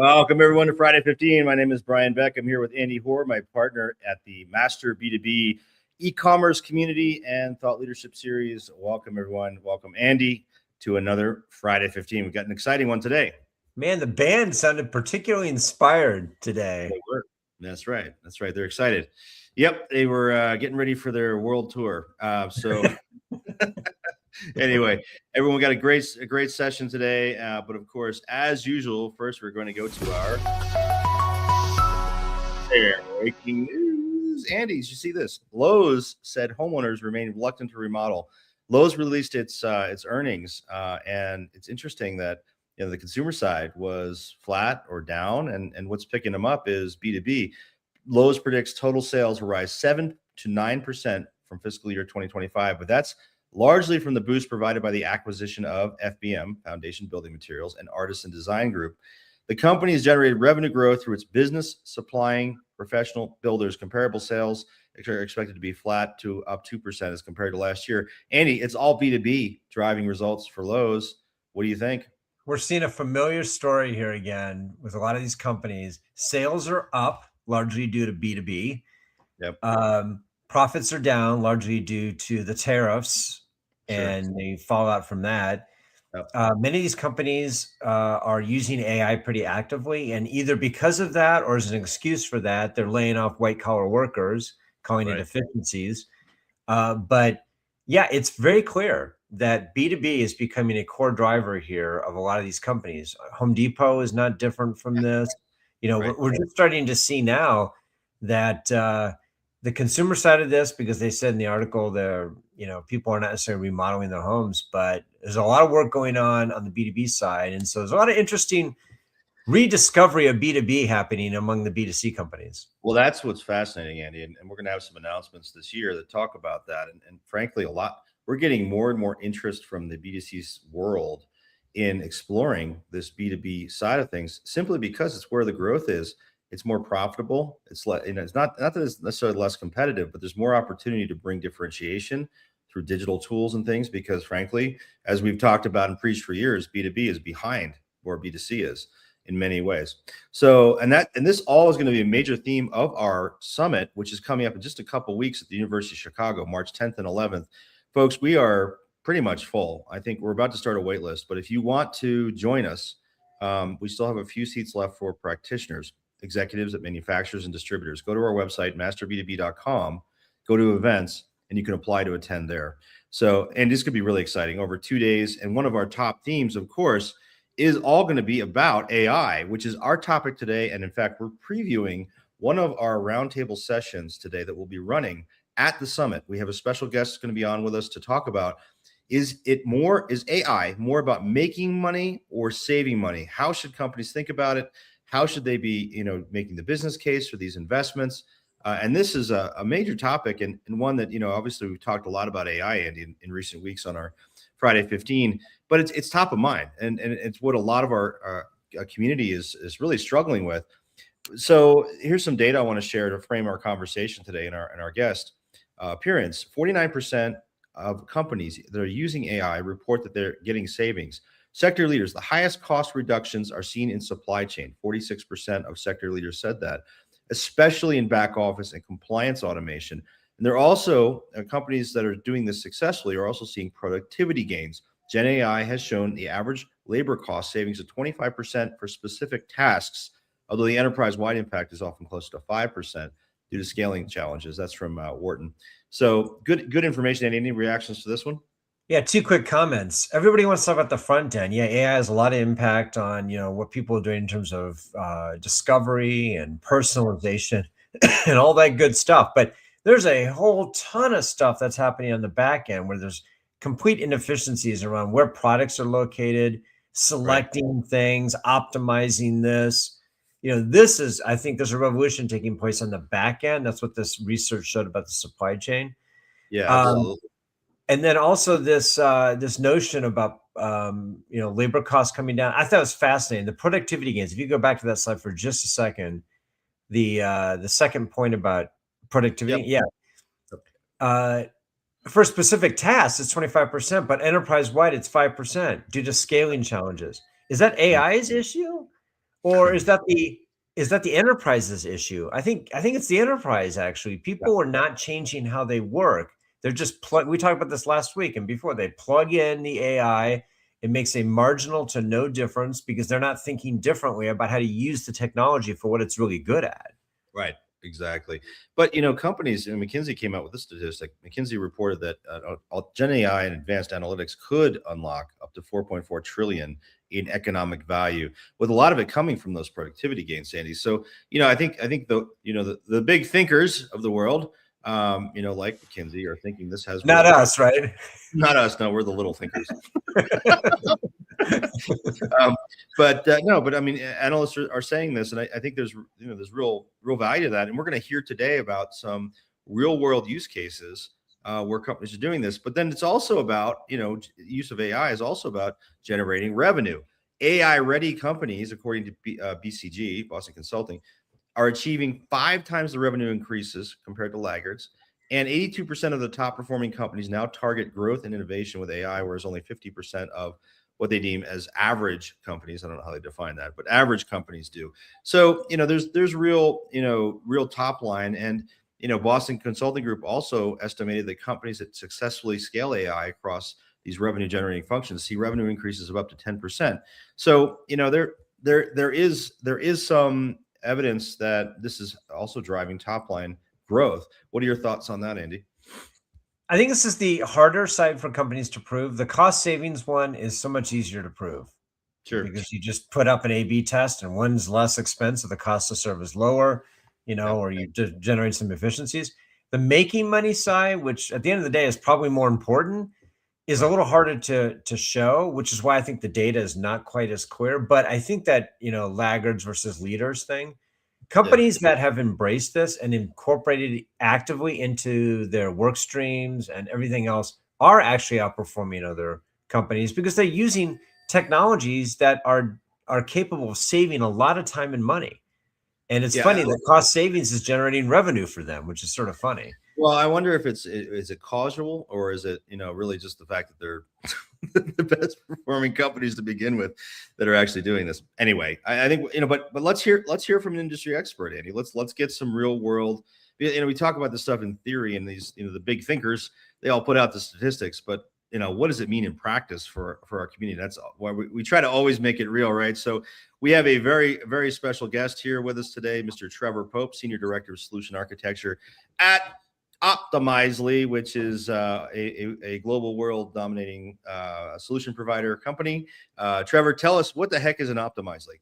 Welcome everyone to Friday 15. My name is Brian Beck. I'm here with Andy Hoare, my partner at the Master B2B e-commerce community and thought leadership series. Welcome everyone. Welcome Andy to another Friday 15. We've got an exciting one today. Man, the band sounded particularly inspired today. They were. That's right. That's right. They're excited. Yep, they were getting ready for their world tour. Anyway, everyone got a great session today. But of course, as usual, first we're going to go to our breaking news. Andy, did you see this? Lowe's said homeowners remain reluctant to remodel. Lowe's released its earnings, and it's interesting that the consumer side was flat or down, and what's picking them up is B2B. Lowe's predicts total sales will rise 7 to 9% from fiscal year 2025, but that's largely from the boost provided by the acquisition of FBM, Foundation Building Materials, and Artisan Design Group. The company has generated revenue growth through its business supplying professional builders. Comparable sales are expected to be flat to up 2% as compared to last year. Andy, it's all B2B driving results for Lowe's. What do you think? We're seeing a familiar story here again with a lot of these companies. Sales are up largely due to B2B. Yep. Profits are down largely due to the tariffs and Sure. the fallout from that. Yep. Many of these companies are using AI pretty actively, and either because of that or as an excuse for that, they're laying off white-collar workers, calling it efficiencies. But yeah, it's very clear that B2B is becoming a core driver here of a lot of these companies. Home Depot is not different from this. We're just starting to see now that the consumer side of this, because they said in the article there, people are not necessarily remodeling their homes, but there's a lot of work going on the B2B side. And so there's a lot of interesting rediscovery of B2B happening among the B2C companies. Well, that's what's fascinating, Andy. And we're going to have some announcements this year that talk about that. And frankly, we're getting more and more interest from the B2C world in exploring this B2B side of things, simply because it's where the growth is. It's more profitable. It's not that it's necessarily less competitive, but there's more opportunity to bring differentiation through digital tools and things, because frankly, as we've talked about and preached for years, B2B is behind where B2C is in many ways. So, and this all is going to be a major theme of our summit, which is coming up in just a couple of weeks at the University of Chicago, March 10th and 11th. Folks, we are pretty much full. I think we're about to start a wait list, but if you want to join us, we still have a few seats left for practitioners, executives at manufacturers and distributors. Go to our website, masterb2b.com, go to events, and you can apply to attend there. So, and this could be really exciting over 2 days. And one of our top themes, of course, is all going to be about AI, which is our topic today. And in fact, we're previewing one of our roundtable sessions today that will be running at the summit. We have a special guest going to be on with us to talk about, is AI more about making money or saving money? How should companies think about it? How should they be, making the business case for these investments? And this is a major topic, and one that, obviously we've talked a lot about AI, Andy, in recent weeks on our Friday 15, but it's top of mind, and it's what a lot of our community is really struggling with. So here's some data I want to share to frame our conversation today in our guest appearance. 49% of companies that are using AI report that they're getting savings. Sector leaders, the highest cost reductions are seen in supply chain. 46% of sector leaders said that, especially in back office and compliance automation. And there are also companies that are doing this successfully are also seeing productivity gains. Gen AI has shown the average labor cost savings of 25% for specific tasks, although the enterprise-wide impact is often close to 5% due to scaling challenges. That's from Wharton. So good information. Any reactions to this one? Yeah, 2 quick comments. Everybody wants to talk about the front end. Yeah, AI has a lot of impact on, what people are doing in terms of discovery and personalization and all that good stuff. But there's a whole ton of stuff that's happening on the back end where there's complete inefficiencies around where products are located, selecting things, optimizing this. I think there's a revolution taking place on the back end. That's what this research showed about the supply chain. Yeah, absolutely. And then also this notion about labor costs coming down. I thought it was fascinating. The productivity gains. If you go back to that slide for just a second, the second point about productivity. Yep. Yeah. For specific tasks, it's 25%, but enterprise wide, it's 5% due to scaling challenges. Is that AI's issue, Or is that the enterprise's issue? I think it's the enterprise actually. People are not changing how they work. They're just we talked about this last week and before. They plug in the AI. It makes a marginal to no difference because they're not thinking differently about how to use the technology for what it's really good at. Right. Exactly. But, companies, and McKinsey came out with this statistic. McKinsey reported that Gen AI and advanced analytics could unlock up to 4.4 trillion in economic value, with a lot of it coming from those productivity gains, Sandy. So, I think the big thinkers of the world, like McKinsey, are thinking this has not us, right? Not us. No, we're the little thinkers. But I mean, analysts are saying this, and I think there's real value to that. And we're going to hear today about some real world use cases where companies are doing this. But then it's also about, use of AI is also about generating revenue. AI ready companies, according to BCG, Boston Consulting, are achieving 5 times the revenue increases compared to laggards. And 82% of the top performing companies now target growth and innovation with AI, whereas only 50% of what they deem as average companies, I don't know how they define that, but average companies do. So, there's real top line. And, Boston Consulting Group also estimated that companies that successfully scale AI across these revenue generating functions see revenue increases of up to 10%. So, there is some evidence that this is also driving top line growth. What are your thoughts on that, Andy? I think this is the harder side for companies to prove. The cost savings one is so much easier to prove. Sure. Because you just put up an A/B test and one's less expensive, the cost to serve is lower, or you generate some efficiencies. The making money side, which at the end of the day is probably more important, is a little harder to show, which is why I think the data is not quite as clear. But I think that, laggards versus leaders thing, companies that have embraced this and incorporated it actively into their work streams and everything else are actually outperforming other companies because they're using technologies that are capable of saving a lot of time and money. And it's funny that cost savings is generating revenue for them, which is sort of funny. Well, I wonder if is it causal, or is it, really just the fact that they're the best performing companies to begin with that are actually doing this. Anyway, I think, but let's hear from an industry expert, Andy. Let's get some real world, we talk about this stuff in theory, and these, the big thinkers, they all put out the statistics, but what does it mean in practice for our community? That's why we try to always make it real, right? So we have a very, very special guest here with us today, Mr. Trevor Pope, Senior Director of Solution Architecture at Optimizely, which is a global world dominating solution provider company. Trevor, tell us, what the heck is an Optimizely?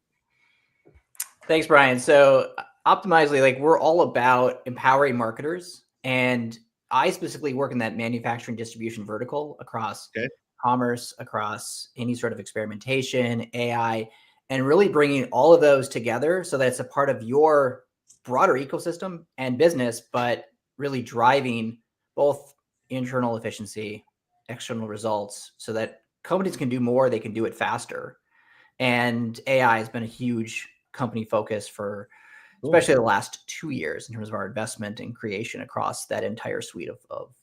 Thanks, Brian. So Optimizely, we're all about empowering marketers, and I specifically work in that manufacturing distribution vertical across commerce, across any sort of experimentation, AI, and really bringing all of those together so that it's a part of your broader ecosystem and business, but really driving both internal efficiency, external results, so that companies can do more, they can do it faster. And AI has been a huge company focus for especially the last 2 years in terms of our investment and creation across that entire suite of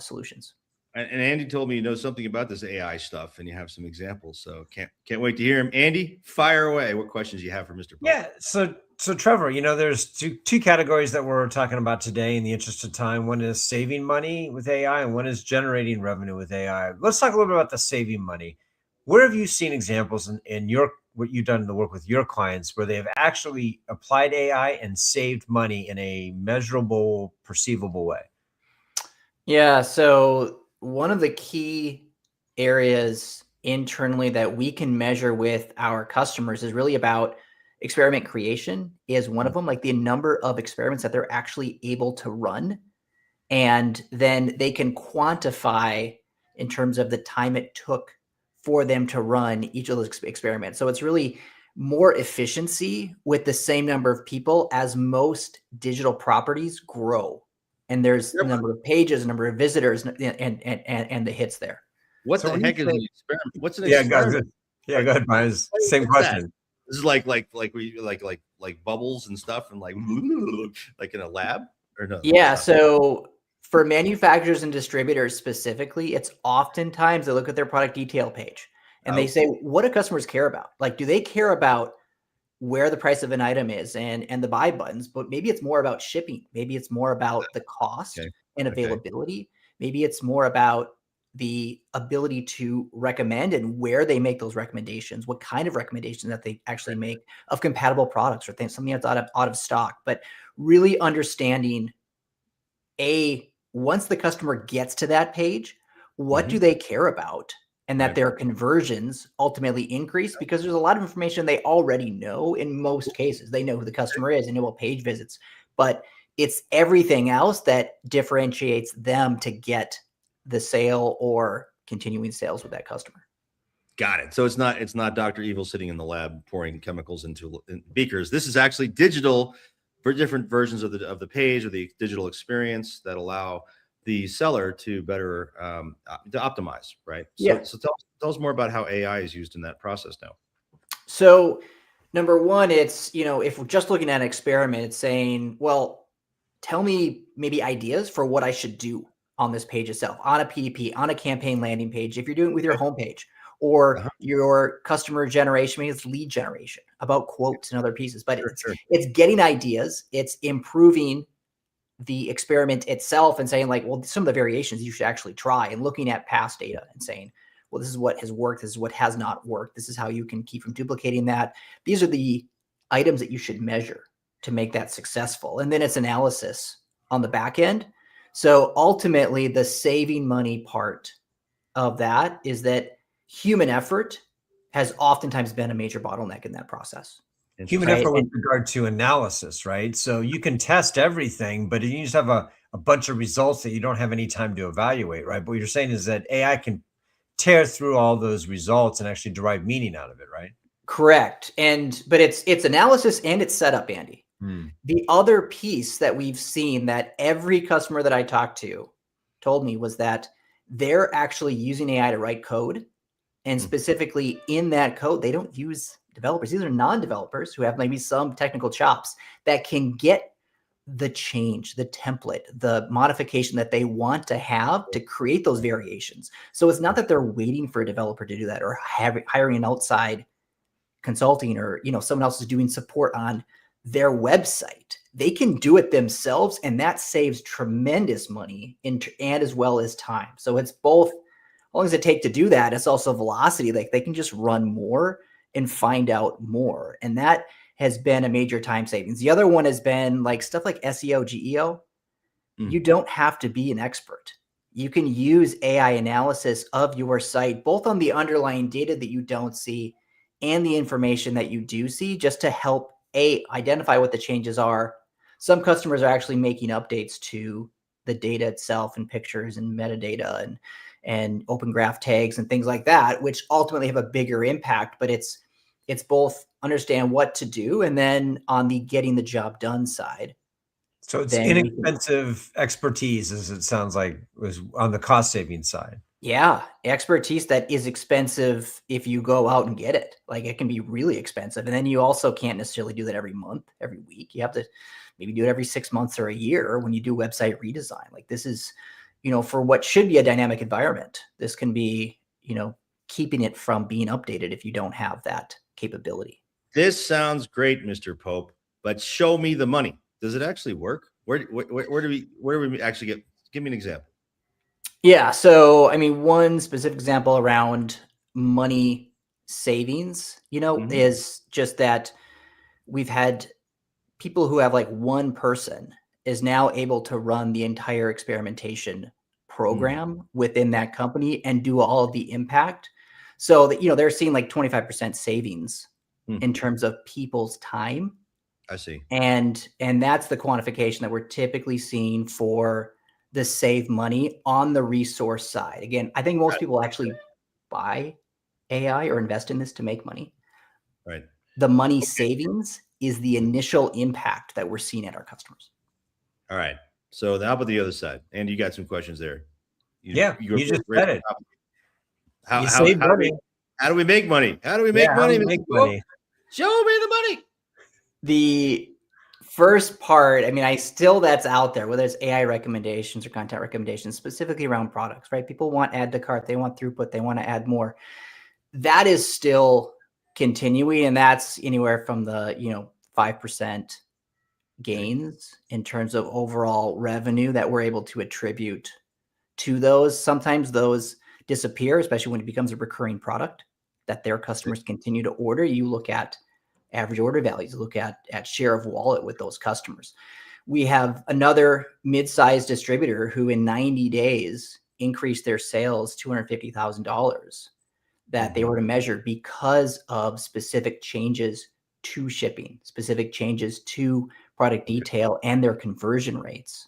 solutions. And Andy told me you know something about this AI stuff, and you have some examples. So can't wait to hear him. Andy, fire away. What questions you have for Mr. Pope? Yeah. So Trevor, there's two categories that we're talking about today in the interest of time. One is saving money with AI, and one is generating revenue with AI. Let's talk a little bit about the saving money. Where have you seen examples in what you've done in the work with your clients where they have actually applied AI and saved money in a measurable, perceivable way? Yeah. So one of the key areas internally that we can measure with our customers is really about experiment creation is one of them, like the number of experiments that they're actually able to run. And then they can quantify in terms of the time it took for them to run each of those experiments. So it's really more efficiency with the same number of people as most digital properties grow. And there's a number of pages, a number of visitors, and the hits there. What the heck is an experiment? What's an experiment? Go ahead, Brian. Same question. This is like bubbles and stuff, and like in a lab, or no? Yeah. So for manufacturers and distributors specifically, it's oftentimes they look at their product detail page and they say, what do customers care about? Like, do they care about where the price of an item is and the buy buttons, but maybe it's more about shipping. Maybe it's more about the cost and availability. Maybe it's more about the ability to recommend and where they make those recommendations, what kind of recommendations that they actually make of compatible products or things, something that's out of stock. But really understanding, once the customer gets to that page, what do they care about? And that their conversions ultimately increase, because there's a lot of information they already know. In most cases, they know who the customer is and know what page visits, but it's everything else that differentiates them to get the sale or continuing sales with that customer. Got it. So it's not Dr. Evil sitting in the lab pouring chemicals into beakers. This is actually digital for different versions of the page or the digital experience that allow the seller to better to optimize, right? So tell us more about how AI is used in that process now. So number one, it's, if we're just looking at an experiment, it's saying, well, tell me maybe ideas for what I should do on this page itself, on a PDP, on a campaign landing page, if you're doing it with your homepage, or your customer generation, maybe it's lead generation about quotes and other pieces, but it's getting ideas, it's improving the experiment itself and saying like, well, some of the variations you should actually try, and looking at past data and saying, well, this is what has worked. This is what has not worked. This is how you can keep from duplicating that. These are the items that you should measure to make that successful. And then it's analysis on the back end. So ultimately the saving money part of that is that human effort has oftentimes been a major bottleneck in that process. Human effort with regard to analysis, right? So you can test everything, but you just have a bunch of results that you don't have any time to evaluate, right? But what you're saying is that AI can tear through all those results and actually derive meaning out of it, right? Correct. But it's analysis and it's setup, Andy. The other piece that we've seen that every customer that I talked to told me was that they're actually using AI to write code. And specifically in that code, they don't use developers. These are non-developers who have maybe some technical chops that can get the change, the template, the modification that they want to have to create those variations. So it's not that they're waiting for a developer to do that or hiring an outside consulting or, someone else is doing support on their website. They can do it themselves, and that saves tremendous money and as well as time. So it's both, how long does it take to do that? It's also velocity. Like they can just run more and find out more. And that has been a major time savings. The other one has been like stuff like SEO, GEO. You don't have to be an expert. You can use AI analysis of your site, both on the underlying data that you don't see and the information that you do see, just to help identify what the changes are. Some customers are actually making updates to the data itself and pictures and metadata and open graph tags and things like that, which ultimately have a bigger impact. But it's both understand what to do and then on the getting the job done side. So it's inexpensive expertise, as it sounds like, was on the cost saving side. Yeah, expertise that is expensive if you go out and get it. Like it can be really expensive. And then you also can't necessarily do that every month, every week. You have to maybe do it every 6 months or a year when you do website redesign. Like this is, for what should be a dynamic environment, this can be, keeping it from being updated if you don't have that capability. This sounds great, Mr. Pope, but show me the money. Does it actually work? Where do we actually get? Give me an example. Yeah. So, one specific example around money savings, is just that we've had people who have like one person is now able to run the entire experimentation program within that company and do all of the impact. So that, they're seeing like 25% savings in terms of people's time. I see. And that's the quantification that we're typically seeing for the save money on the resource side. Again, I think most people actually buy AI or invest in this to make money. Right. The money savings is the initial impact that we're seeing at our customers. All right. So how about the other side? And you got some questions there. You just said it. How do we make money? How do we make money? Show me the money. The first part, that's out there, whether it's AI recommendations or content recommendations, specifically around products, right? People want add to cart, they want throughput, they want to add more. That is still continuing, and that's anywhere from the 5% gains in terms of overall revenue that we're able to attribute to those. Sometimes those disappear, especially when it becomes a recurring product that their customers continue to order. You look at average order values, look at share of wallet with those customers. We have another mid-sized distributor who in 90 days increased their sales $250,000 that they were to measure because of specific changes to shipping, specific changes to product detail and their conversion rates.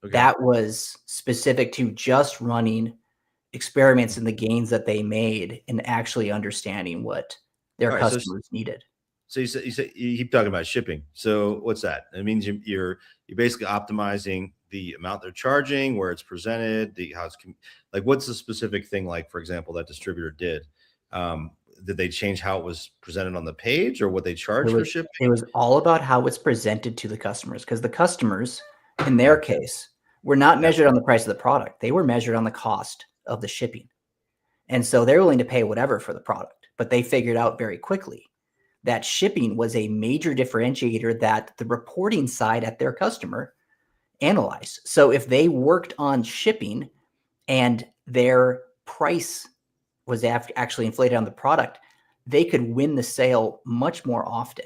Okay. That was specific to just running experiments and the gains that they made and actually understanding what their customers needed. So you keep talking about shipping. So what's that? It means you're basically optimizing the amount they're charging, where it's presented, what's the specific thing, like, for example, that distributor did? Did they change how it was presented on the page or what they charge for shipping? It was all about how it's presented to the customers, because the customers, in their case, were not measured on the price of the product. They were measured on the cost of the shipping. And so they're willing to pay whatever for the product, but they figured out very quickly that shipping was a major differentiator that the reporting side at their customer analyzed. So if they worked on shipping and their price was actually inflated on the product, they could win the sale much more often.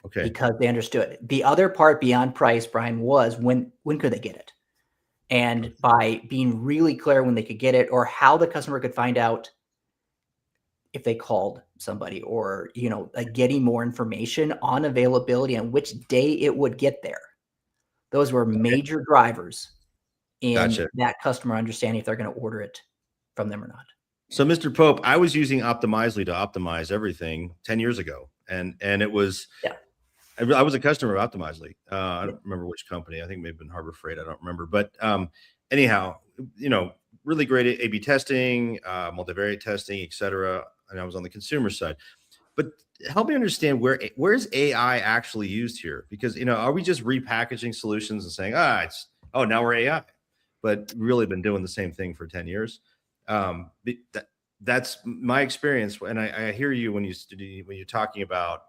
Okay. Because they understood it. The other part beyond price, Brian, was when could they get it? And by being really clear when they could get it, or how the customer could find out if they called somebody, or getting more information on availability and which day it would get there. Those were major drivers in that customer understanding if they're going to order it from them or not. So, Mr. Pope, I was using Optimizely to optimize everything 10 years ago, and it was I was a customer of Optimizely. I don't remember which company. I think it may have been Harbor Freight. I don't remember, but anyhow, really great A/B testing, multivariate testing, etc. And I was on the consumer side. But help me understand where's AI actually used here? Because are we just repackaging solutions and saying, now we're AI, but really been doing the same thing for 10 years? That's my experience, and I hear you when you're talking about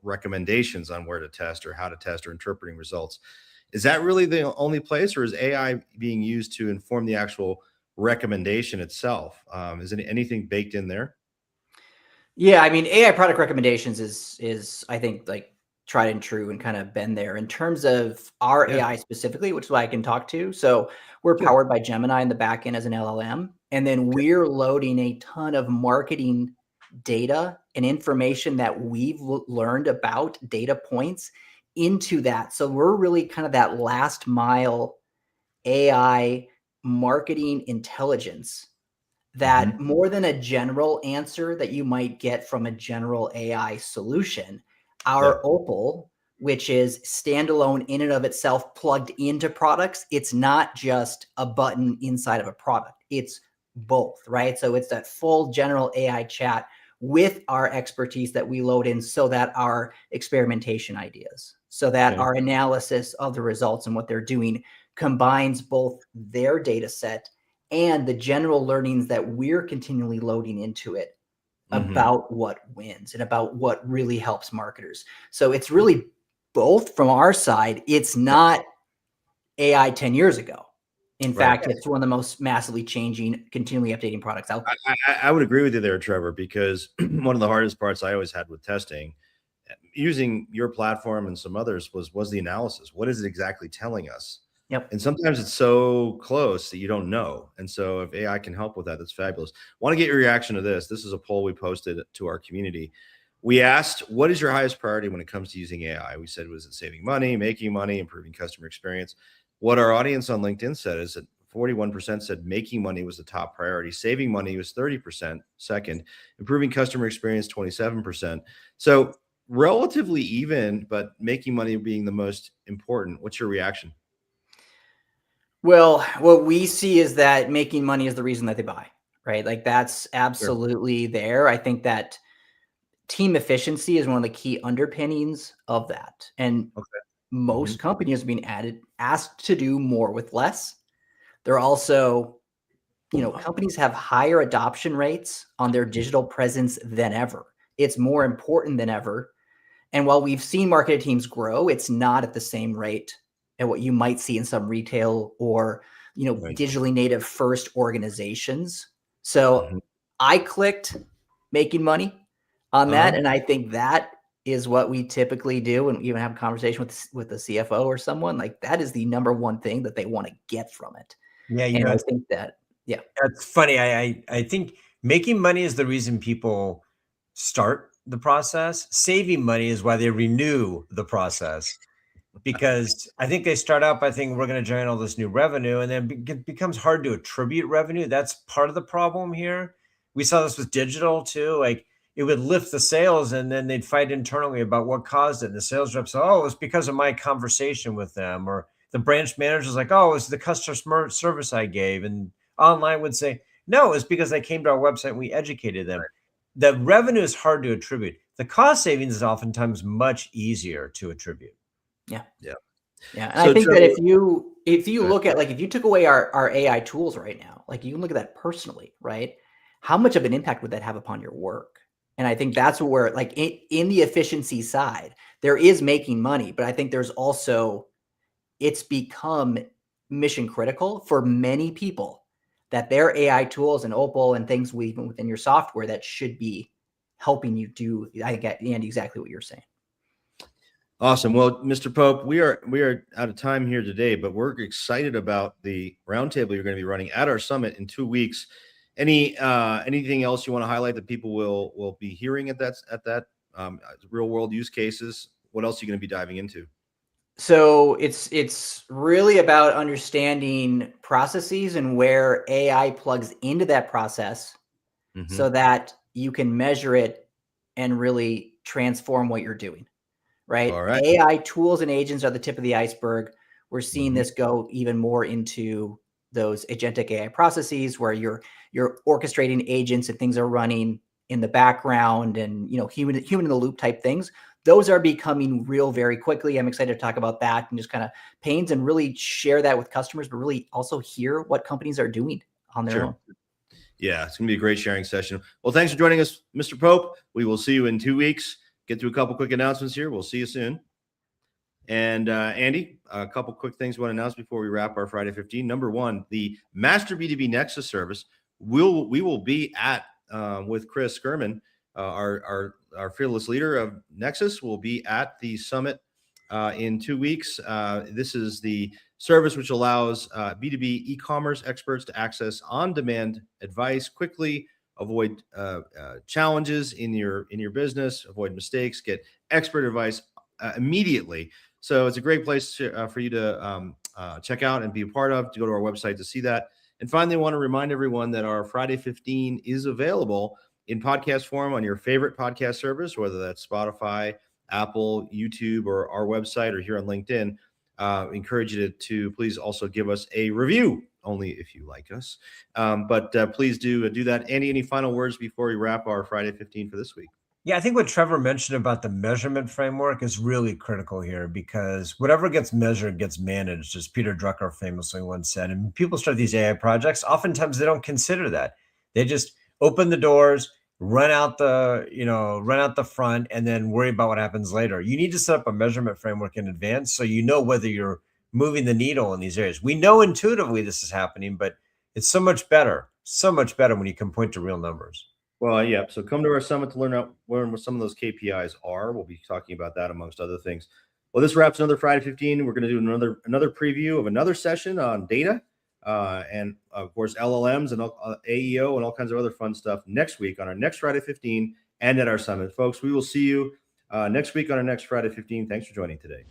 recommendations on where to test or how to test or interpreting results. Is that really the only place, or is AI being used to inform the actual recommendation itself? Is anything baked in there? Yeah, I mean, AI product recommendations is I think like tried and true and kind of been there in terms of our AI specifically, which is what I can talk to. So we're powered by Gemini in the back end as an LLM, and then we're loading a ton of marketing data and information that we've learned about data points into that. So we're really kind of that last mile AI marketing intelligence that more than a general answer that you might get from a general AI solution, our Opal, which is standalone in and of itself plugged into products, it's not just a button inside of a product. It's both, right? So it's that full general AI chat with our expertise that we load in, so that our experimentation ideas, so that our analysis of the results and what they're doing combines both their data set and the general learnings that we're continually loading into it about what wins and about what really helps marketers. So it's really both from our side. It's not AI 10 years ago. In fact, it's one of the most massively changing, continually updating products out there. I would agree with you there, Trevor, because one of the hardest parts I always had with testing, using your platform and some others, was the analysis. What is it exactly telling us? Yep. And sometimes it's so close that you don't know. And so if AI can help with that, that's fabulous. Want to get your reaction to this. This is a poll we posted to our community. We asked, what is your highest priority when it comes to using AI? We said, was it saving money, making money, improving customer experience? What our audience on LinkedIn said is that 41% said making money was the top priority. Saving money was 30% second. Improving customer experience, 27%. So relatively even, but making money being the most important. What's your reaction? Well, what we see is that making money is the reason that they buy, right? Like that's absolutely there. I think that team efficiency is one of the key underpinnings of that. And most companies are being asked to do more with less. They're also, companies have higher adoption rates on their digital presence than ever. it's more important than ever. And while we've seen marketing teams grow, it's not at the same rate at what you might see in some retail or, Right. digitally native first organizations. So I clicked making money on that. And I think that is what we typically do when we even have a conversation with the CFO or someone. Like, that is the number one thing that they want to get from it. Yeah, and I think that, that's funny. I think making money is the reason people start the process. Saving money is why they renew the process. Because I think they start out by thinking we're going to generate all this new revenue, and then it becomes hard to attribute revenue. That's part of the problem here. We saw this with digital too. Like, it would lift the sales, and then they'd fight internally about what caused it. And the sales reps say, "Oh, it's because of my conversation with them," or the branch manager's like, "Oh, it's the customer service I gave," and online would say, "No, it's because they came to our website and we educated them." Right. The revenue is hard to attribute. The cost savings is oftentimes much easier to attribute. Yeah. And So I think Trevor, that if you look at, like, if you took away our AI tools right now, like, you can look at that personally, right? How much of an impact would that have upon your work? And I think that's where, like, in the efficiency side, there is making money, but I think there's also, it's become mission critical for many people that their AI tools and Opal and things even within your software that should be helping you do, I think, Andy, exactly what you're saying. Awesome. Well, Mr. Pope, we are out of time here today, but we're excited about the roundtable you're going to be running at our summit in 2 weeks. Anything else you want to highlight that people will be hearing at that real world use cases? What else are you going to be diving into? So it's really about understanding processes and where AI plugs into that process, so that you can measure it and really transform what you're doing. Right? All right. AI tools and agents are the tip of the iceberg. We're seeing this go even more into those agentic AI processes where you're orchestrating agents and things are running in the background, and human in the loop type things. Those are becoming real very quickly. I'm excited to talk about that and just kind of pains and really share that with customers, but really also hear what companies are doing on their own. Yeah, it's gonna be a great sharing session. Well, thanks for joining us, Mr. Pope. We will see you in 2 weeks. Get through a couple quick announcements here. We'll see you soon. And Andy, a couple quick things we want to announce before we wrap our Friday 15. Number one, the Master B2B Nexus service we will be at with Chris Skerman, our fearless leader of Nexus, will be at the summit in 2 weeks. This is the service which allows B2B e-commerce experts to access on-demand advice quickly, avoid challenges in your business, avoid mistakes, get expert advice immediately. So it's a great place for you to check out and be a part of, to go to our website to see that. And finally, I want to remind everyone that our Friday 15 is available in podcast form on your favorite podcast service, whether that's Spotify, Apple, YouTube, or our website, or here on LinkedIn. Encourage you to please also give us a review, only if you like us. But please do that. Andy, any final words before we wrap our Friday 15 for this week? Yeah, I think what Trevor mentioned about the measurement framework is really critical here, because whatever gets measured gets managed, as Peter Drucker famously once said. And people start these AI projects, oftentimes they don't consider that. They just open the doors, run out the front, and then worry about what happens later. You need to set up a measurement framework in advance so you know whether you're moving the needle in these areas. We know intuitively this is happening, but it's so much better when you can point to real numbers. Well, yeah. So come to our summit to learn what some of those KPIs are. We'll be talking about that amongst other things. Well, this wraps another Friday 15. We're going to do another preview of another session on data, and of course LLMs and AEO and all kinds of other fun stuff next week on our next Friday 15 and at our summit, folks. We will see you next week on our next Friday 15. Thanks for joining today.